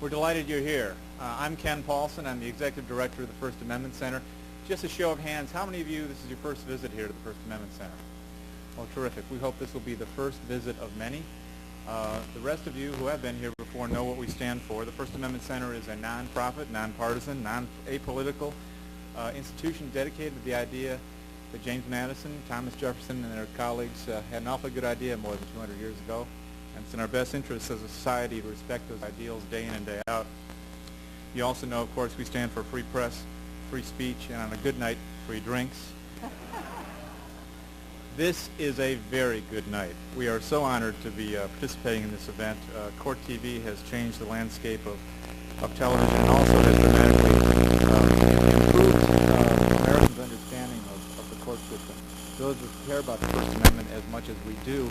We're delighted you're here. I'm Ken Paulson. I'm the Executive Director of the First Amendment Center. Just a show of hands, how many of you, this is your first visit here to the First Amendment Center? Well, terrific. We hope this will be the first visit of many. The rest of you who have been here before know what we stand for. The First Amendment Center is a non-profit, non-partisan, apolitical institution dedicated to the idea that James Madison, Thomas Jefferson, and their colleagues had an awfully good idea more than 200 years ago. And it's in our best interest as a society to respect those ideals day in and day out. You also know, of course, we stand for free press, free speech, and on a good night, free drinks. This is a very good night. We are so honored to be participating in this event. Court TV has changed the landscape of television and also has dramatically improved Americans' understanding of the court system. Those who care about the First Amendment as much as we do,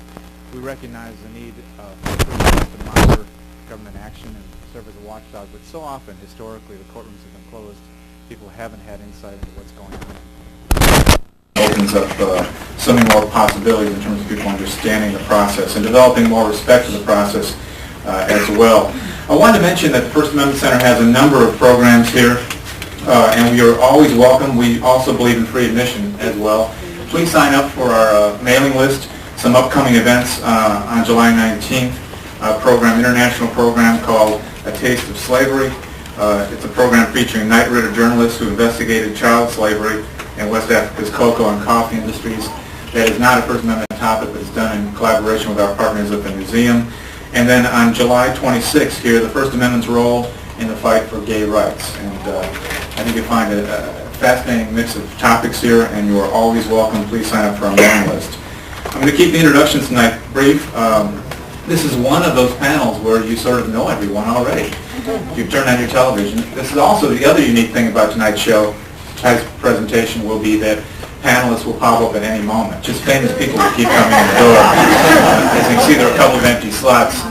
we recognize the need for to monitor government action and serve as a watchdog, but so often, historically, the courtrooms have been closed. People haven't had insight into what's going on. Opens up so many more possibilities in terms of people understanding the process and developing more respect for the process as well. I wanted to mention that the First Amendment Center has a number of programs here, and we are always welcome. We also believe in free admission as well. Please sign up for our mailing list. Some upcoming events on July 19th, international program called A Taste of Slavery. It's a program featuring Knight Ridder journalists who investigated child slavery in West Africa's cocoa and coffee industries. That is not a First Amendment topic, but it's done in collaboration with our partners at the museum. And then on July 26th here, the First Amendment's role in the fight for gay rights. And I think you'll find a fascinating mix of topics here, and you are always welcome. Please sign up for our mailing list. I'm going to keep the introductions tonight brief. This is one of those panels where you sort of know everyone already. If you turn on your television. This is also the other unique thing about tonight's show. Tonight's presentation will be that panelists will pop up at any moment. Just famous people will keep coming in the door. As you can see, there are a couple of empty slots.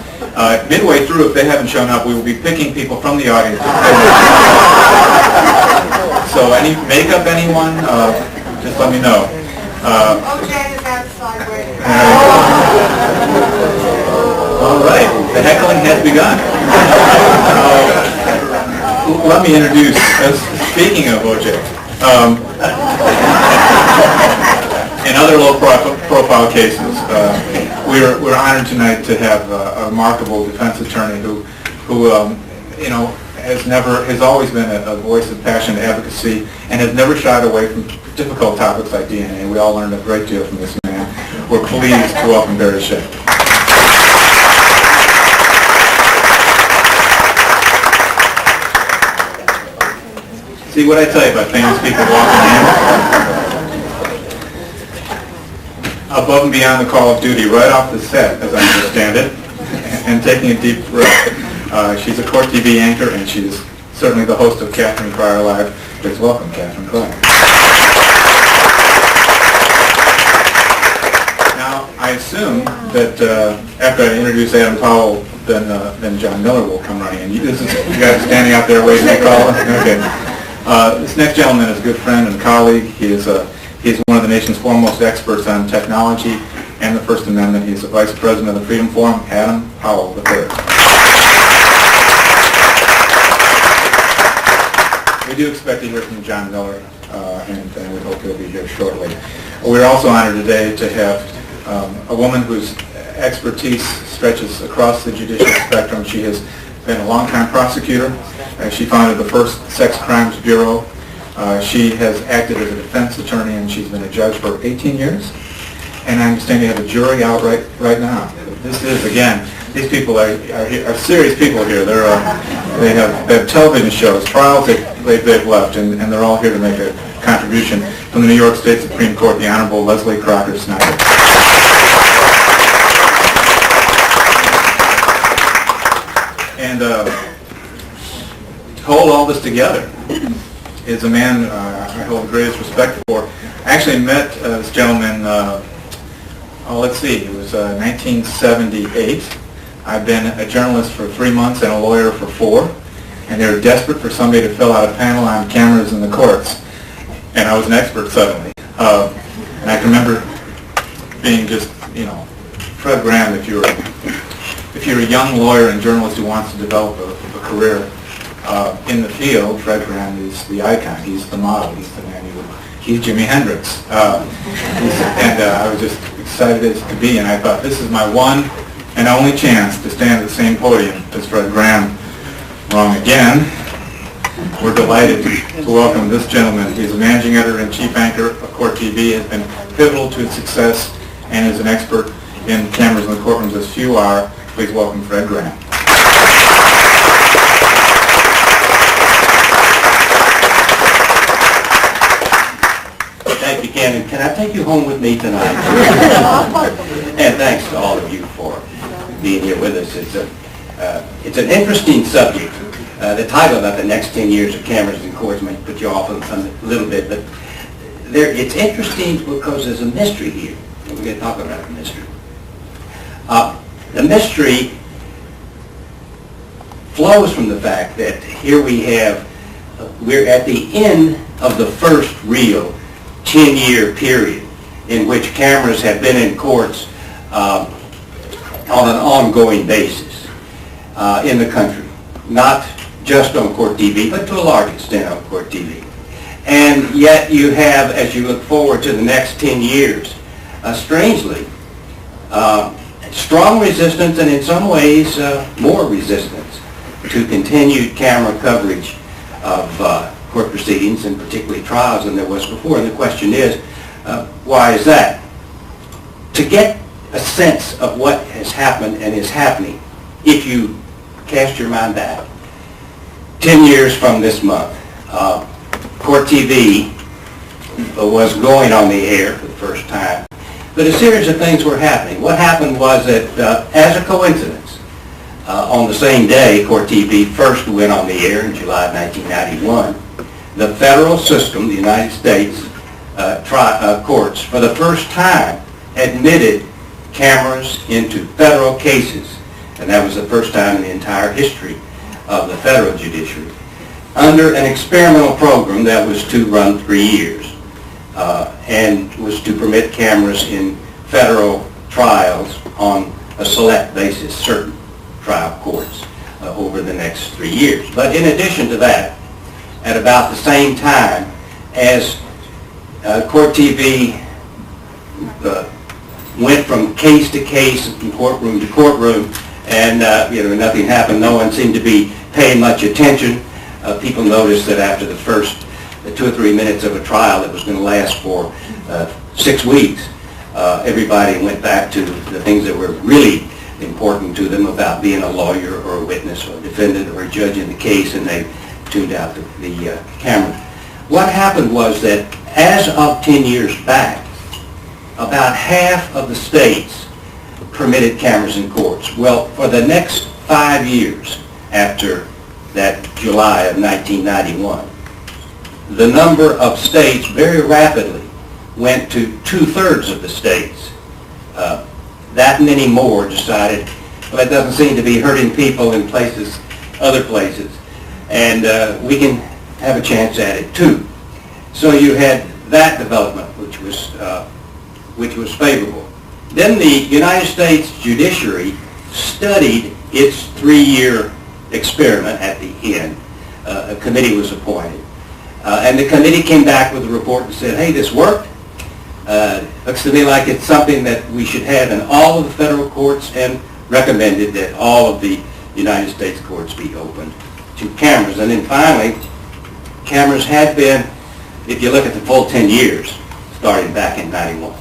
Midway through, if they haven't shown up, we will be picking people from the audience. So any makeup, anyone, just let me know. OJ is outside waiting. All right, the heckling has begun. Let me introduce, speaking of OJ, in other low-profile cases, we're honored tonight to have a remarkable defense attorney who has always been a voice of passionate advocacy and has never shied away from difficult topics like DNA. We all learned a great deal from this man. We're pleased to welcome Barry Shea. See what I tell you about famous people walking in? Above and beyond the call of duty, right off the set, as I understand it, and taking a deep breath. She's a Court TV anchor, and she's certainly the host of Catherine Pryor Live. Please welcome Catherine Pryor. Now, I assume that after I introduce Adam Powell, then John Miller will come running in. You guys standing out there waiting to call? Okay. This next gentleman is a good friend and colleague. He is one of the nation's foremost experts on technology and the First Amendment. He is the Vice President of the Freedom Forum, Adam Powell III. We do expect to hear from John Miller, and we hope he'll be here shortly. We're also honored today to have a woman whose expertise stretches across the judicial spectrum. She has been a longtime prosecutor. She founded the first Sex Crimes Bureau. She has acted as a defense attorney, and she's been a judge for 18 years. And I understand you have a jury out right now. This is, again, these people are serious people here. They have television shows, trials they've left, and they're all here to make a contribution. From the New York State Supreme Court, the Honorable Leslie Crocker Snyder. And to hold all this together is a man I hold the greatest respect for. I actually met this gentleman, let's see, it was 1978. I've been a journalist for 3 months and a lawyer for 4, and they were desperate for somebody to fill out a panel on cameras in the courts, and I was an expert suddenly. And I can remember being just, Fred Graham, if you're a young lawyer and journalist who wants to develop a career in the field. Fred Graham is the icon. He's the model. He's the man he's Jimi Hendrix. And I was just excited as to be, and I thought, this is my one and only chance to stand at the same podium as Fred Graham. Wrong again. We're delighted to welcome this gentleman. He's a managing editor and chief anchor of Court TV, has been pivotal to its success, and is an expert in cameras in the courtrooms as few are. Please welcome Fred Graham. Thank you, Ken. And can I take you home with me tonight? And thanks to all of you for being here with us. It's an interesting subject. The title about the next 10 years of cameras in courts might put you off a little bit, but it's interesting because there's a mystery here. And we're going to talk about the mystery. The mystery flows from the fact that here we're at the end of the first real 10-year period in which cameras have been in courts on an ongoing basis in the country. Not just on Court TV, but to a large extent on Court TV. And yet you have, as you look forward to the next 10 years, strangely, strong resistance, and in some ways more resistance to continued camera coverage of court proceedings, and particularly trials, than there was before. And the question is, why is that? To get a sense of what has happened and is happening, if you cast your mind back 10 years from this month, Court TV was going on the air for the first time, but a series of things were happening. What happened was that, as a coincidence, on the same day Court TV first went on the air in July of 1991, the federal system, the United States courts, for the first time admitted cameras into federal cases, and that was the first time in the entire history of the federal judiciary, under an experimental program that was to run 3 years and was to permit cameras in federal trials on a select basis, certain trial courts, over the next 3 years. But in addition to that, at about the same time as Court TV went from case to case, from courtroom to courtroom, and nothing happened. No one seemed to be paying much attention. People noticed that after the first 2 or 3 minutes of a trial that was going to last for 6 weeks, everybody went back to the things that were really important to them about being a lawyer or a witness or a defendant or a judge in the case, and they tuned out the camera. What happened was that as of 10 years back, about half of the states permitted cameras in courts. Well, for the next 5 years after that July of 1991, the number of states very rapidly went to 2/3 of the states. That many more decided, well, it doesn't seem to be hurting people in other places, and we can have a chance at it too. So you had that development, which was favorable. Then the United States judiciary studied its 3-year experiment at the end. A committee was appointed. And the committee came back with a report and said, hey, this worked. Looks to me like it's something that we should have in all of the federal courts, and recommended that all of the United States courts be opened to cameras. And then finally, cameras had been, if you look at the full 10 years, starting back in 91,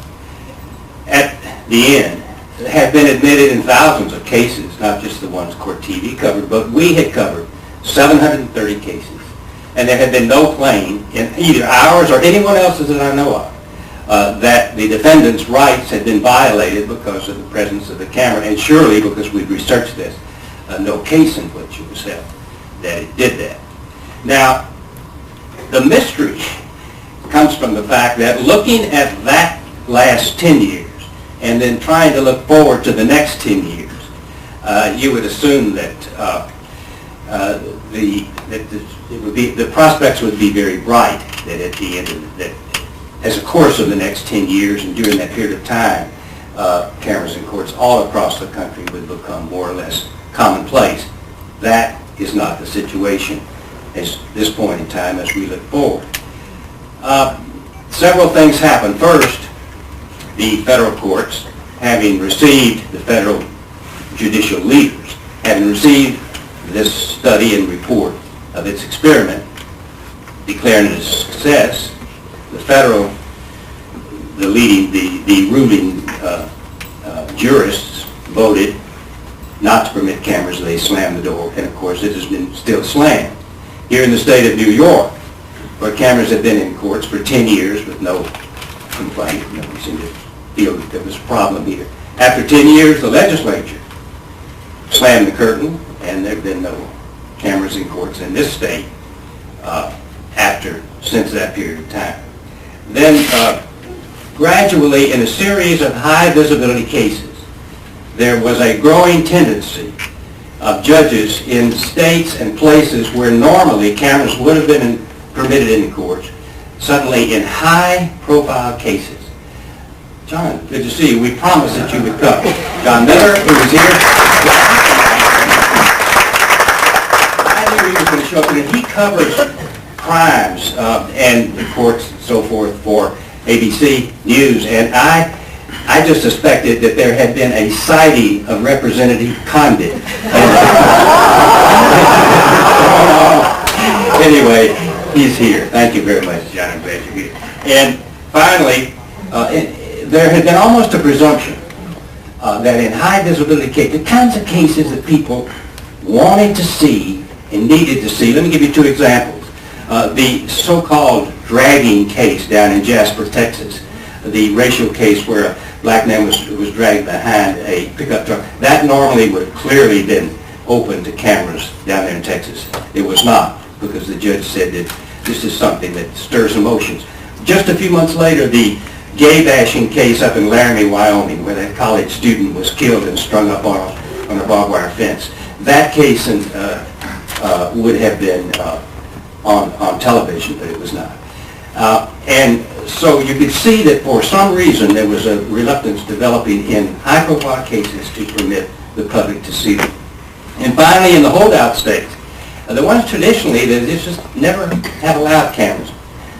at the end, had been admitted in thousands of cases, not just the ones Court TV covered, but we had covered 730 cases. And there had been no claim in either ours or anyone else's that I know of that the defendant's rights had been violated because of the presence of the camera, and surely, because we've researched this, no case in which it was held that it did that. Now, the mystery comes from the fact that looking at that last 10 years and then trying to look forward to the next 10 years, you would assume that the prospects would be very bright that at the end of that, as a course of the next 10 years and during that period of time, cameras in courts all across the country would become more or less commonplace. That is not the situation at this point in time as we look forward. Several things happen. First, the federal courts, having received the federal judicial leaders, having received this study and report of its experiment, declaring it a success, the ruling jurists voted not to permit cameras. They slammed the door, and of course it has been still slammed. Here in the state of New York, where cameras have been in courts for 10 years with no complaint, nobody seemed to feel that there was a problem here. After 10 years, the legislature slammed the curtain, and there have been no cameras in courts in this state since that period of time. Then gradually, in a series of high visibility cases, there was a growing tendency of judges in states and places where normally cameras would have been permitted in the courts, suddenly in high profile cases. John, good to see you. We promised that you would come. John Miller, who was here. I knew he was going to show up, and he covers crimes and courts and so forth for ABC News, and I just suspected that there had been a sighting of Representative Condit. Anyway, he's here. Thank you very much, John. I'm glad you're here. And finally, there had been almost a presumption that in high visibility cases, the kinds of cases that people wanted to see and needed to see. Let me give you two examples. The so-called dragging case down in Jasper, Texas, the racial case where a black man was dragged behind a pickup truck, that normally would have clearly been open to cameras down there in Texas. It was not, because the judge said that this is something that stirs emotions. Just a few months later, the gay bashing case up in Laramie, Wyoming, where that college student was killed and strung up on a barbed wire fence. That case would have been on television, but it was not. And so you could see that for some reason there was a reluctance developing in high-profile cases to permit the public to see them. And finally, in the holdout states, the ones traditionally that just never have allowed cameras.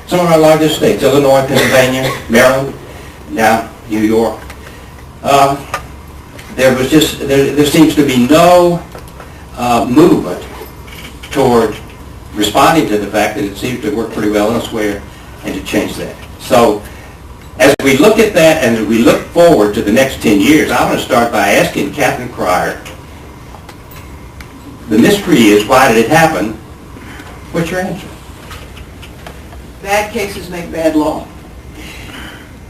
Some of our largest states, Illinois, Pennsylvania, Maryland, now New York. There seems to be no movement toward responding to the fact that it seems to work pretty well elsewhere and to change that. So as we look at that and as we look forward to the next 10 years, I want to start by asking Captain Cryer, the mystery is, why did it happen? What's your answer? Bad cases make bad law.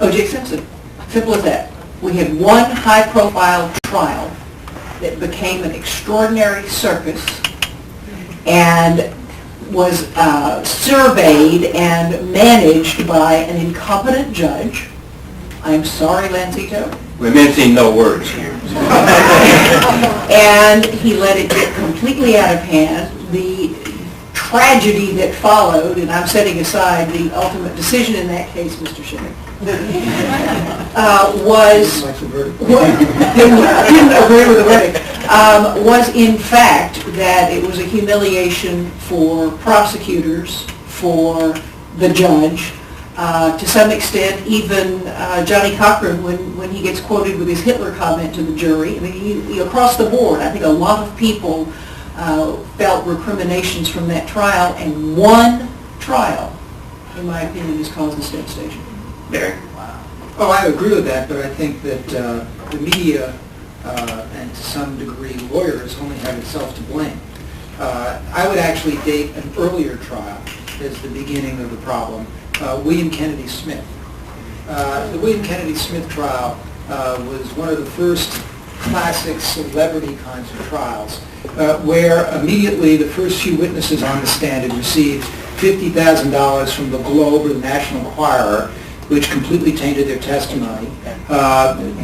O.J. Simpson, simple as that. We had one high-profile trial that became an extraordinary circus and was surveyed and managed by an incompetent judge. I'm sorry, Lancito. We're mincing no words here. And he let it get completely out of hand. The tragedy that followed, and I'm setting aside the ultimate decision in that case, Mr. Shimmick, was in fact that it was a humiliation for prosecutors, for the judge, to some extent even Johnny Cochran when he gets quoted with his Hitler comment to the jury. I mean, across the board, I think a lot of people felt recriminations from that trial, and one trial, in my opinion, is caused this devastation. Barry? Wow. Oh, I agree with that, but I think that the media and to some degree lawyers only have itself to blame. I would actually date an earlier trial as the beginning of the problem, William Kennedy Smith. The William Kennedy Smith trial was one of the first classic celebrity kinds of trials where immediately the first few witnesses on the stand had received $50,000 from the Globe or the National Enquirer, which completely tainted their testimony.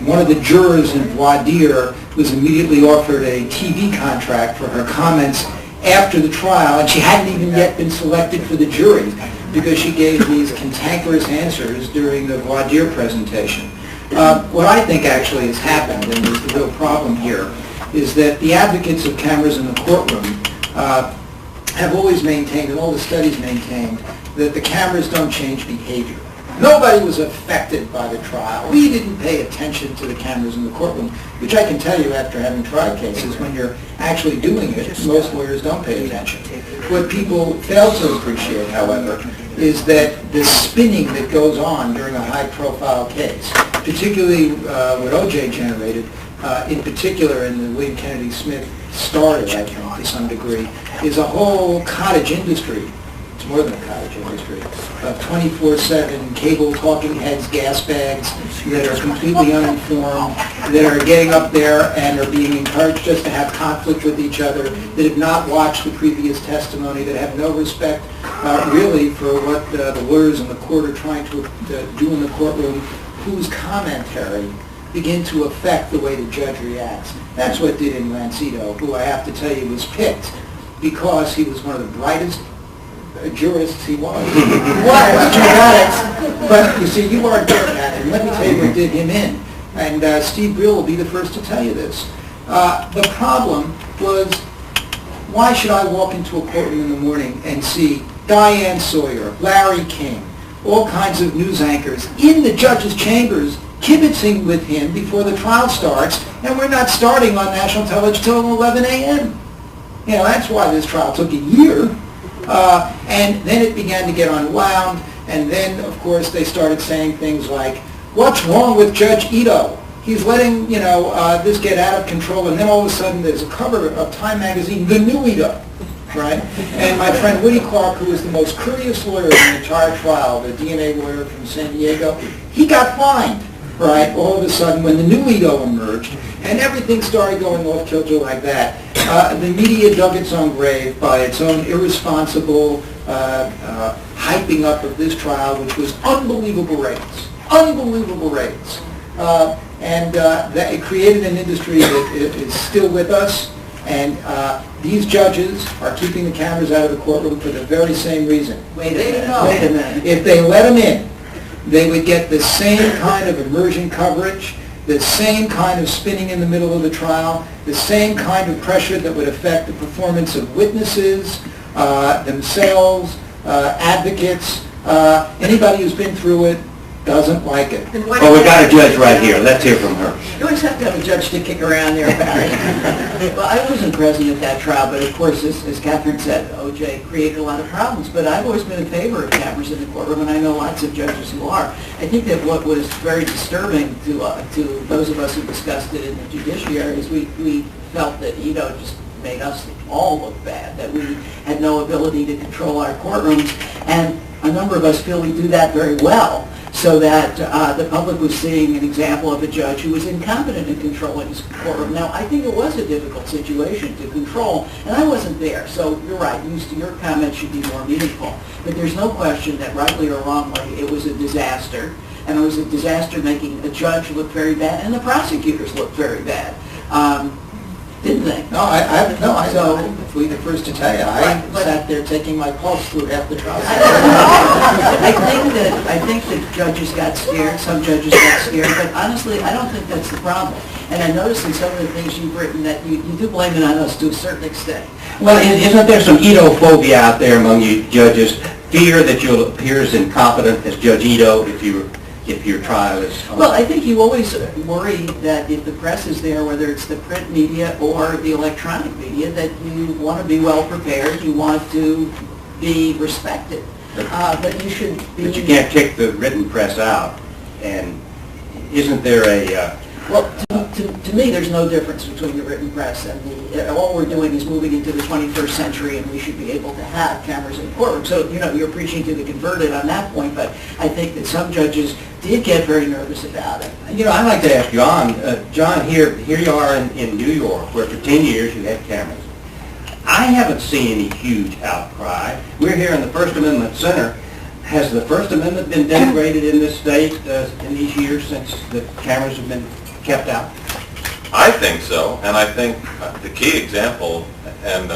One of the jurors in voir dire was immediately offered a TV contract for her comments after the trial, and she hadn't even yet been selected for the jury because she gave these cantankerous answers during the voir dire presentation. What I think actually has happened, and is the real problem here, is that the advocates of cameras in the courtroom have always maintained, and all the studies maintained, that the cameras don't change behavior. Nobody was affected by the trial. We didn't pay attention to the cameras in the courtroom, which I can tell you after having tried cases, when you're actually doing it, most lawyers don't pay attention. What people fail to appreciate, however, is that the spinning that goes on during a high-profile case, particularly what O.J. generated, in particular in the William Kennedy Smith started, I think, to some degree, is a whole cottage industry. It's more than a cottage industry, of 24/7 cable talking heads, gas bags that are completely uninformed, that are getting up there and are being encouraged just to have conflict with each other, that have not watched the previous testimony, that have no respect really for what the lawyers in the court are trying to do in the courtroom, whose commentary begin to affect the way the judge reacts. That's what did in Lancito, who I have to tell you was picked because he was one of the brightest jurists he was. But you see, you are there, Catherine. Let me tell you what did him in. And Steve Brill will be the first to tell you this. The problem was, why should I walk into a courtroom in the morning and see Diane Sawyer, Larry King, all kinds of news anchors in the judge's chambers kibitzing with him before the trial starts, and we're not starting on national television till 11 a.m. You know, that's why this trial took a year. And then it began to get unwound, and then, of course, they started saying things like, what's wrong with Judge Ito? He's letting, this get out of control, and then all of a sudden there's a cover of Time magazine, The New Ito, right? And my friend Woody Clark, who was the most courteous lawyer in the entire trial, the DNA lawyer from San Diego, he got fined, right, all of a sudden when the new Ito emerged, and everything started going off kilter like that. The media dug its own grave by its own irresponsible hyping up of this trial, which was unbelievable ratings. Unbelievable ratings. And that it created an industry that is still with us, and these judges are keeping the cameras out of the courtroom for the very same reason. Wait a minute. If they let them in, they would get the same kind of immersion coverage, the same kind of spinning in the middle of the trial, the same kind of pressure that would affect the performance of witnesses, themselves, advocates. Anybody who's been through it doesn't like it. Well, we got a judge right here. Let's hear from her. You always have to have a judge to kick around there, Barry. Well, I wasn't present at that trial, but of course, as Catherine said, O.J. created a lot of problems. But I've always been in favor of cameras in the courtroom, and I know lots of judges who are. I think that what was very disturbing to those of us who discussed it in the judiciary is we felt that Ito just made us all look bad, that we had no ability to control our courtrooms, and a number of us feel we do that very well, so that the public was seeing an example of a judge who was incompetent in controlling his courtroom. Now, I think it was a difficult situation to control, and I wasn't there, so you're right, your comment should be more meaningful. But there's no question that, rightly or wrongly, it was a disaster, and it was a disaster making a judge look very bad, and the prosecutors look very bad. Didn't they? No, I'll be the first to tell you. I sat there taking my pulse through half the trial. I think that judges got scared, some judges got scared, but honestly, I don't think that's the problem. And I noticed in some of the things you've written that you do blame it on us to a certain extent. Well, isn't there some Ito-phobia out there among you judges? Fear that you'll appear as incompetent as Judge Ito if your trial is... Well, I think you always worry that if the press is there, whether it's the print media or the electronic media, that you want to be well prepared, you want to be respected. But you should be... But you can't kick the written press out. And isn't there a... Well, to me, there's no difference between the written press and all we're doing is moving into the 21st century, and we should be able to have cameras in the courtroom. So, you're preaching to the converted on that point, but I think that some judges did get very nervous about it. I'd like to ask John. John, here you are in New York, where for 10 years you had cameras. I haven't seen any huge outcry. We're here in the First Amendment Center. Has the First Amendment been denigrated in this state in these years since the cameras have been kept out? I think so, and I think the key example, and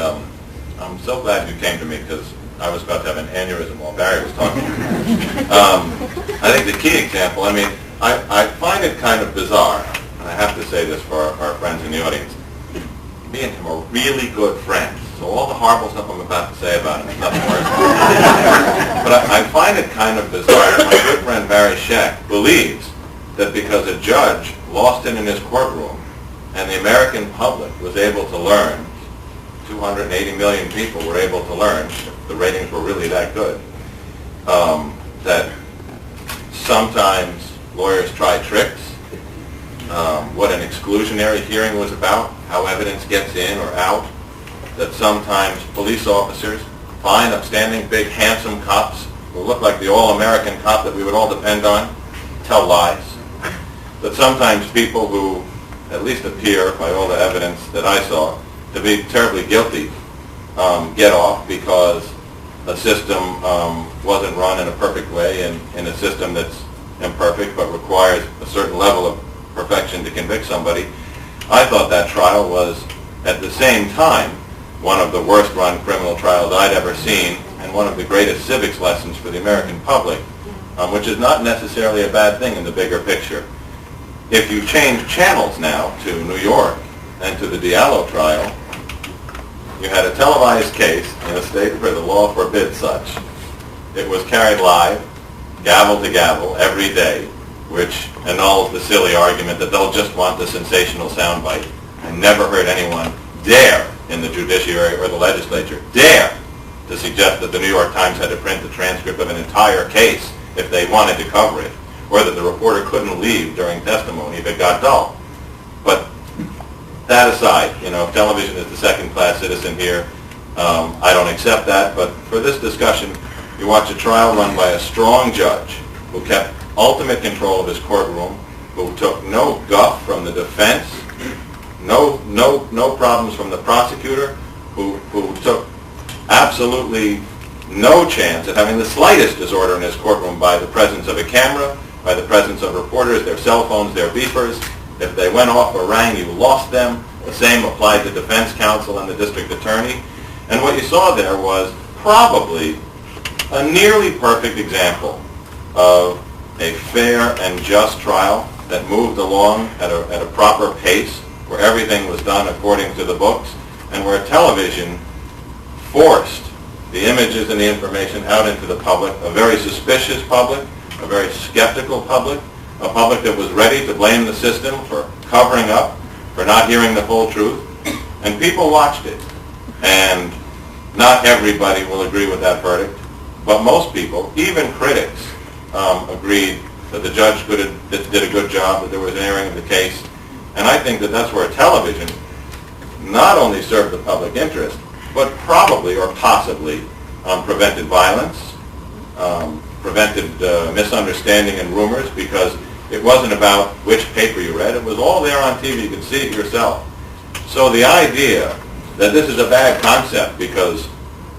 I'm so glad you came to me because I was about to have an aneurysm while Barry was talking. I think the key example, I find it kind of bizarre, and I have to say this for our friends in the audience, me and him are really good friends. So all the horrible stuff I'm about to say about him is nothing worse. But I find it kind of bizarre. My good friend Barry Scheck believes that because a judge lost it in his courtroom and the American public was able to learn, 280 million people were able to learn, if the ratings were really that good, that sometimes lawyers try tricks, what an exclusionary hearing was about, how evidence gets in or out, that sometimes police officers find upstanding, big, handsome cops who look like the all-American cop that we would all depend on, tell lies, that sometimes people who at least appear, by all the evidence that I saw, to be terribly guilty, get off because a system wasn't run in a perfect way in a system that's imperfect but requires a certain level of perfection to convict somebody. I thought that trial was, at the same time, one of the worst run criminal trials I'd ever seen and one of the greatest civics lessons for the American public, which is not necessarily a bad thing in the bigger picture. If you change channels now to New York and to the Diallo trial, you had a televised case in a state where the law forbids such. It was carried live, gavel to gavel, every day, which annuls the silly argument that they'll just want the sensational soundbite. I never heard anyone dare in the judiciary or the legislature dare to suggest that the New York Times had to print the transcript of an entire case if they wanted to cover it, or that the reporter couldn't leave during testimony if it got dull. But that aside, if television is the second-class citizen here, I don't accept that. But for this discussion, you watch a trial run by a strong judge who kept ultimate control of his courtroom, who took no guff from the defense, no problems from the prosecutor, who took absolutely no chance at having the slightest disorder in his courtroom by the presence of a camera, by the presence of reporters, their cell phones, their beepers. If they went off or rang, you lost them. The same applied to defense counsel and the district attorney. And what you saw there was probably a nearly perfect example of a fair and just trial that moved along at a proper pace, where everything was done according to the books, and where television forced the images and the information out into the public, a very suspicious public, a very skeptical public, a public that was ready to blame the system for covering up, for not hearing the full truth, and people watched it. And not everybody will agree with that verdict, but most people, even critics, agreed that the judge did a good job, that there was an airing of the case. And I think that that's where television not only served the public interest, but probably or possibly prevented violence, prevented misunderstanding and rumors, because it wasn't about which paper you read. It was all there on TV. You could see it yourself. So the idea that this is a bad concept because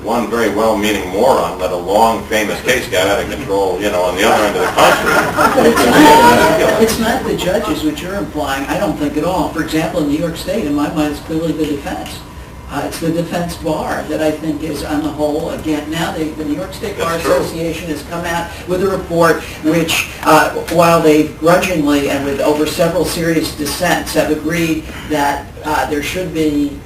one very well-meaning moron let a long, famous case get out of control, on the other end of the country. It's not the judges, which you're implying, I don't think at all. For example, in New York State, in my mind, it's clearly the defense. It's the defense bar that I think is, on the whole, again, now the New York State Bar Association has come out with a report which, while they grudgingly and with over several serious dissents have agreed that there should be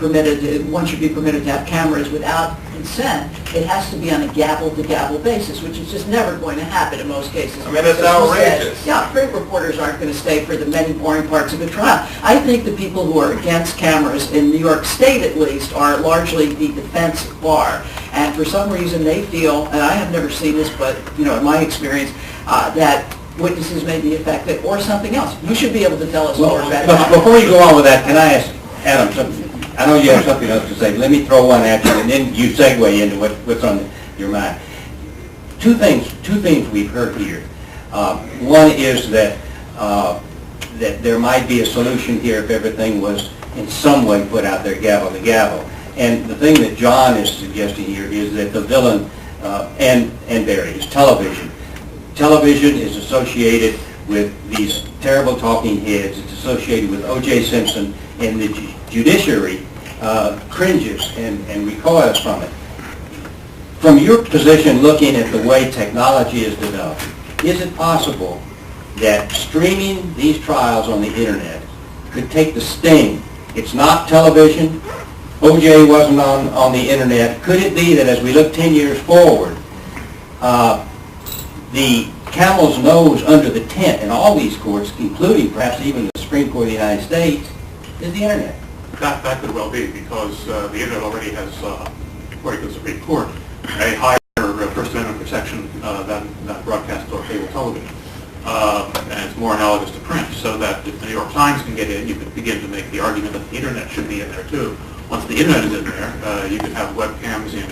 one should be permitted to have cameras without consent, it has to be on a gavel-to-gavel basis, which is just never going to happen in most cases. I mean, it's outrageous. Yeah, print reporters aren't going to stay for the many boring parts of a trial. I think the people who are against cameras, in New York State at least, are largely the defense bar. And for some reason they feel, and I have never seen this, but in my experience, that witnesses may be affected or something else. You should be able to tell us more about that. Before you go on with that, can I ask Adam something? I know you have something else to say. Let me throw one at you, and then you segue into what's on your mind. Two things we've heard here. One is that there might be a solution here if everything was in some way put out there gavel to gavel. And the thing that John is suggesting here is that the villain, and Barry, is television. Television is associated with these terrible talking heads. It's associated with O.J. Simpson, and the judiciary cringes and recoils from it. From your position, looking at the way technology is developed, is it possible that streaming these trials on the internet could take the sting? It's not television, O.J. wasn't on the internet. Could it be that as we look 10 years forward, the camel's nose under the tent in all these courts, including perhaps even the Supreme Court of the United States, is the internet? That could well be, because the internet already has, according to the Supreme Court, a higher First Amendment protection than broadcast or cable television. And it's more analogous to print, so that if the New York Times can get in, you could begin to make the argument that the internet should be in there too. Once the internet is in there, you could have webcams in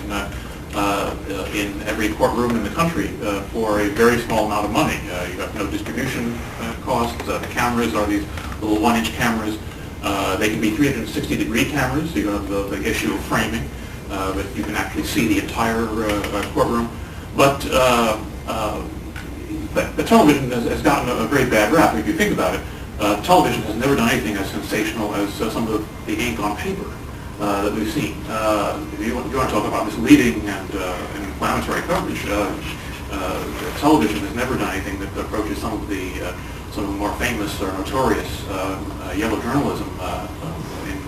every courtroom in the country for a very small amount of money. You have no distribution costs. The cameras are these little 1-inch cameras. They can be 360-degree cameras, so you have the issue of framing, but you can actually see the entire courtroom. But the television has gotten a very bad rap. If you think about it, television has never done anything as sensational as some of the ink on paper that we've seen. If you want to talk about misleading and inflammatory coverage, television has never done anything that approaches some of the more famous or notorious yellow journalism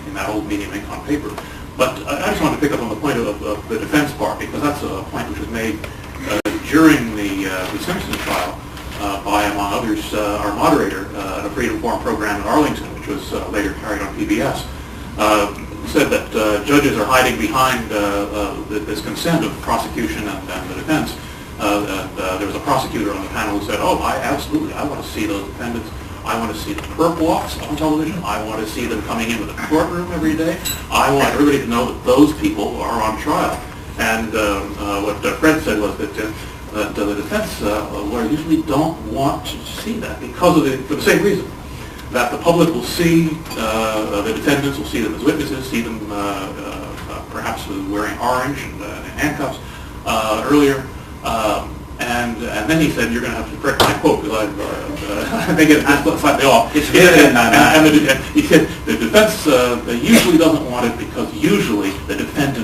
in that old medium ink on paper. But I just wanted to pick up on the point of the defense part, because that's a point which was made during the Simpson trial by, among others, our moderator at a Freedom Forum program in Arlington, which was later carried on PBS, said that judges are hiding behind this consent of prosecution and the defense. There was a prosecutor on the panel who said, "Oh, I want to see those defendants. I want to see the perp walks on television. I want to see them coming into the courtroom every day. I want everybody to know that those people are on trial." And what Fred said was that the defense lawyers usually don't want to see that for the same reason, that the public will see the defendants, will see them as witnesses, see them perhaps wearing orange and handcuffs earlier. And then he said, you're going to have to correct my quote, because I think it's slightly off. He said the defense usually doesn't want it because usually the defendant